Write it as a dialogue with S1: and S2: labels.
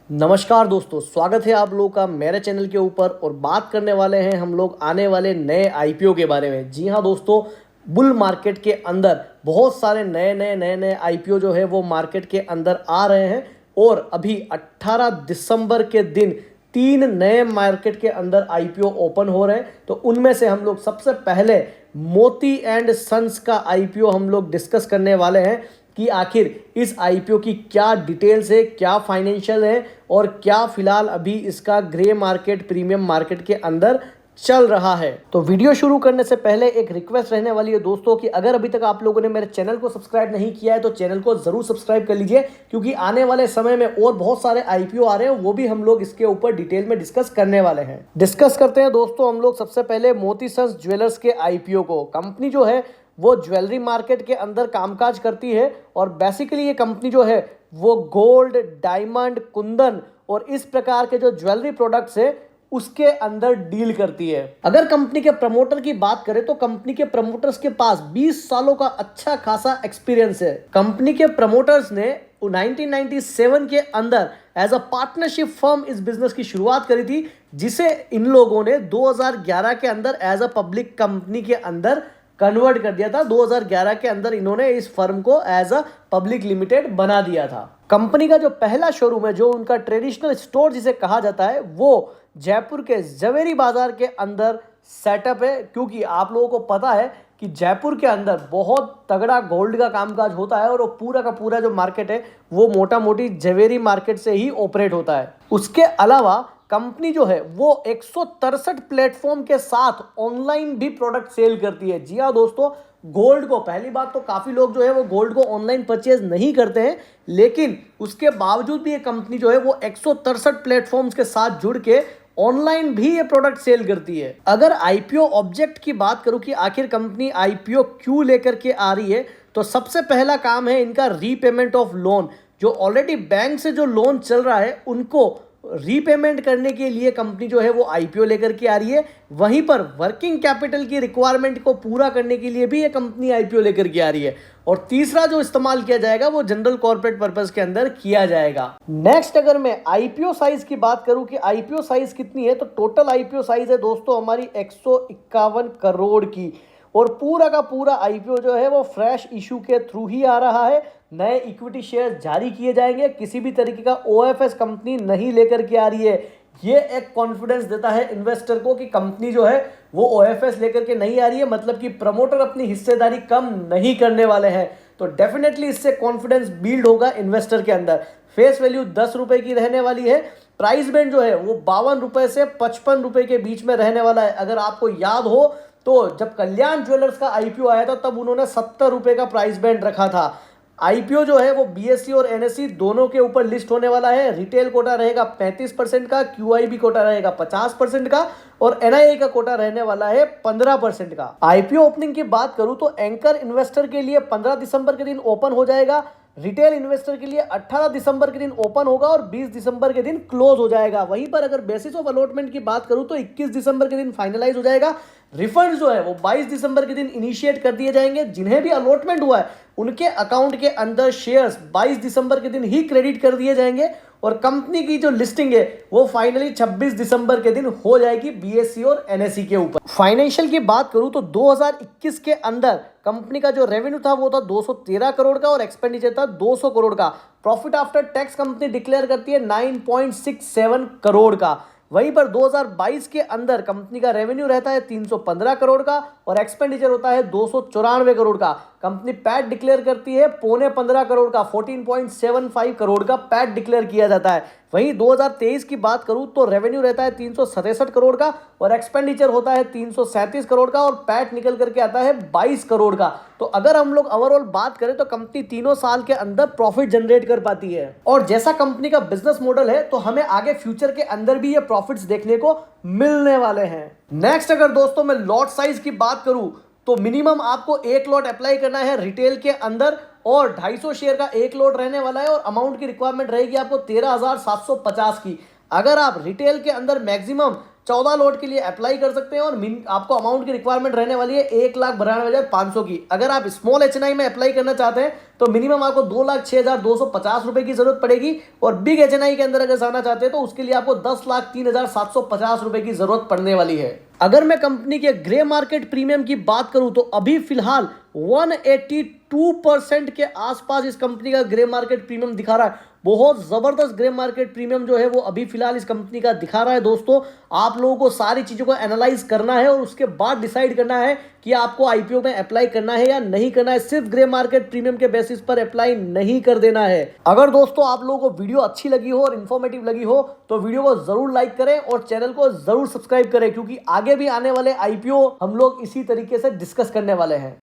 S1: नमस्कार दोस्तों, स्वागत है आप लोगों का मेरे चैनल के ऊपर। और बात करने वाले हैं हम लोग आने वाले नए आईपीओ के बारे में। जी हाँ दोस्तों, बुल मार्केट के अंदर बहुत सारे नए नए आईपीओ जो है वो मार्केट के अंदर आ रहे हैं। और अभी 18 दिसंबर के दिन 3 नए मार्केट के अंदर आईपीओ ओपन हो रहे हैं। तो उनमें से हम लोग सबसे पहले मोती एंड सन्स का आईपीओ हम लोग डिस्कस करने वाले हैं कि आखिर इस आईपीओ की क्या डिटेल्स है, क्या फाइनेंशियल है और क्या फिलहाल अभी इसका ग्रे मार्केट प्रीमियम मार्केट के अंदर चल रहा है। तो वीडियो शुरू करने से पहले एक रिक्वेस्ट रहने वाली है दोस्तों कि अगर अभी तक आप लोगों ने मेरे चैनल को सब्सक्राइब नहीं किया है तो चैनल को जरूर सब्सक्राइब कर लीजिए, क्योंकि आने वाले समय में और बहुत सारे आईपीओ आ रहे हैं, वो भी हम लोग इसके ऊपर डिटेल में डिस्कस करने वाले हैं। डिस्कस करते हैं दोस्तों हम लोग सबसे पहले मोती सन्स ज्वेलर्स के आईपीओ को। कंपनी जो है वो ज्वेलरी मार्केट के अंदर कामकाज करती है और बेसिकली ये कंपनी जो है वो गोल्ड, डायमंड, कुंदन और इस प्रकार के जो ज्वेलरी प्रोडक्ट्स है उसके अंदर डील करती है। अगर कंपनी के प्रमोटर की बात करें तो कंपनी के प्रमोटर्स के पास 20 सालों का अच्छा खासा एक्सपीरियंस है। कंपनी के प्रमोटर्स ने 1997 के अंदर एज अ पार्टनरशिप फर्म इस बिजनेस की शुरुआत करी थी, जिसे इन लोगों ने 2011 के अंदर एज अ पब्लिक कंपनी के अंदर कन्वर्ट कर दिया था। 2011 के अंदर इन्होंने इस फर्म को एज अ पब्लिक लिमिटेड बना दिया था। कंपनी का जो पहला शोरूम है, जो उनका ट्रेडिशनल स्टोर जिसे कहा जाता है, वो जयपुर के जवेरी बाजार के अंदर सेटअप है। क्योंकि आप लोगों को पता है कि जयपुर के अंदर बहुत तगड़ा गोल्ड का कामकाज होता है और वो पूरा का पूरा जो मार्केट है वो मोटा मोटी जवेरी मार्केट से ही ऑपरेट होता है। उसके अलावा कंपनी जो है वो 163 प्लेटफॉर्म के साथ ऑनलाइन भी प्रोडक्ट सेल करती है। जी हाँ दोस्तों, गोल्ड को, पहली बात तो काफी लोग जो है वो गोल्ड को ऑनलाइन परचेज नहीं करते हैं, लेकिन उसके बावजूद भी ये कंपनी जो है वो 163 प्लेटफॉर्म्स के साथ जुड़ के ऑनलाइन भी ये प्रोडक्ट सेल करती है। अगर आईपीओ ऑब्जेक्ट की बात करूं कि आखिर कंपनी आईपीओ क्यों लेकर के आ रही है, तो सबसे पहला काम है इनका रीपेमेंट ऑफ लोन। जो ऑलरेडी बैंक से जो लोन चल रहा है उनको रीपेमेंट करने के लिए कंपनी जो है वो आईपीओ लेकर के आ रही है। वहीं पर वर्किंग कैपिटल की रिक्वायरमेंट को पूरा करने के लिए भी ये कंपनी आईपीओ लेकर के आ रही है। और तीसरा जो इस्तेमाल किया जाएगा वो जनरल कॉर्पोरेट पर्पस के अंदर किया जाएगा। नेक्स्ट अगर मैं आईपीओ साइज की बात करूं कि आईपीओ साइज कितनी है, तो टोटल आईपीओ साइज है दोस्तों हमारी 151 करोड़ की। और पूरा का पूरा आईपीओ जो है वो फ्रेश इशू के थ्रू ही आ रहा है। नए इक्विटी शेयर जारी किए जाएंगे, किसी भी तरीके का ओएफएस कंपनी नहीं लेकर के आ रही है। ये एक कॉन्फिडेंस देता है इन्वेस्टर को कि कंपनी जो है वो ओएफएस लेकर के नहीं आ रही है, मतलब कि प्रमोटर अपनी हिस्सेदारी कम नहीं करने वाले हैं। तो डेफिनेटली इससे कॉन्फिडेंस बिल्ड होगा इन्वेस्टर के अंदर। फेस वैल्यू 10 रुपए की रहने वाली है। प्राइस बैंड जो है वो 52 रुपए से 55 रुपए के बीच में रहने वाला है। अगर आपको याद हो तो जब कल्याण ज्वेलर्स का आईपीओ आया था तब उन्होंने 70 रुपए का प्राइस बैंड रखा था। आईपीओ जो है वो बीएससी और एनएससी दोनों के ऊपर लिस्ट होने वाला है। रिटेल कोटा रहेगा 35% का, क्यूआईबी कोटा रहेगा 50% का और एनआईए का कोटा रहने वाला है 15% का। आईपीओ ओपनिंग की बात करूं तो एंकर इन्वेस्टर के लिए 15 दिसंबर के दिन ओपन हो जाएगा। रिटेल इन्वेस्टर के लिए 18 दिसंबर के दिन ओपन होगा और 20 दिसंबर के दिन क्लोज हो जाएगा। वहीं पर अगर बेसिस ऑफ अलॉटमेंट की बात करूं तो 21 दिसंबर के दिन फाइनलाइज हो जाएगा। रिफंड जो है वो 22 दिसंबर के दिन इनिशिएट कर दिए जाएंगे। जिन्हें भी अलॉटमेंट हुआ है उनके अकाउंट के अंदर शेयर्स 22 दिसंबर के दिन ही क्रेडिट कर दिए जाएंगे और कंपनी की जो लिस्टिंग है वो फाइनली 26 दिसंबर के दिन हो जाएगी बीएससी और एनएससी के ऊपर। फाइनेंशियल की बात करूं तो 2021 के अंदर कंपनी का जो रेवेन्यू था वो था 213 करोड़ का और एक्सपेंडिचर था 200 करोड़ का। Profit after tax company declare करती है 9.67 करोड़ का। वहीं पर 2022 के अंदर कंपनी का रेवेन्यू रहता है 315 करोड़ का और एक्सपेंडिचर होता है 294 करोड़ का। कंपनी पैट डिक्लेयर करती है 15.25 करोड़ का, 14.75 करोड़ का पैट डिक्लेयर किया जाता है। वहीं 2023 की बात करूं तो रेवेन्यू रहता है 367 करोड़ का और एक्सपेंडिचर होता है 337 करोड़ का और पैट निकल करके आता है 22 करोड़ का। तो अगर हम लोग ओवरऑल बात करें तो कंपनी तीनों साल के अंदर प्रॉफिट जनरेट कर पाती है। और जैसा कंपनी का बिजनेस मॉडल है तो हमें आगे फ्यूचर के अंदर भी ये प्रॉफिट्स देखने को मिलने वाले हैं। नेक्स्ट अगर दोस्तों मैं लॉट साइज की बात करूं तो मिनिमम आपको 1 लॉट अप्लाई करना है रिटेल के अंदर और 250 शेयर का 1 लॉट रहने वाला है और अमाउंट की रिक्वायरमेंट रहेगी आपको 13,750 की। अगर आप रिटेल के अंदर मैक्सिमम 14 लॉट के लिए अप्लाई कर सकते हैं और आपको अमाउंट की रिक्वायरमेंट रहने वाली है 1,92,500 की। अगर आप स्मॉल एचएनआई में अप्लाई करना चाहते हैं तो मिनिमम आपको 2,06,250 रुपए की जरूरत पड़ेगी और बिग एचएनआई के अंदर अगर जाना चाहते हैं तो उसके लिए आपको 10,03,750 रुपए की जरूरत पड़ने वाली है। अगर मैं कंपनी के ग्रे मार्केट प्रीमियम की बात करूं तो अभी फिलहाल 182% के आसपास इस कंपनी का ग्रे मार्केट प्रीमियम दिखा रहा है। बहुत जबरदस्त ग्रे मार्केट प्रीमियम जो है वो अभी फिलहाल इस कंपनी का दिखा रहा है। दोस्तों, आप लोगों को सारी चीजों को एनालाइज करना है और उसके बाद डिसाइड करना है कि आपको आईपीओ में अप्लाई करना है या नहीं करना है। सिर्फ ग्रे मार्केट प्रीमियम के बेसिस पर अप्लाई नहीं कर देना है। अगर दोस्तों आप लोगों को वीडियो अच्छी लगी हो और इन्फॉर्मेटिव लगी हो तो वीडियो को जरूर लाइक करें और चैनल को जरूर सब्सक्राइब करें, क्योंकि आगे भी आने वाले आईपीओ हम लोग इसी तरीके से डिस्कस करने वाले हैं।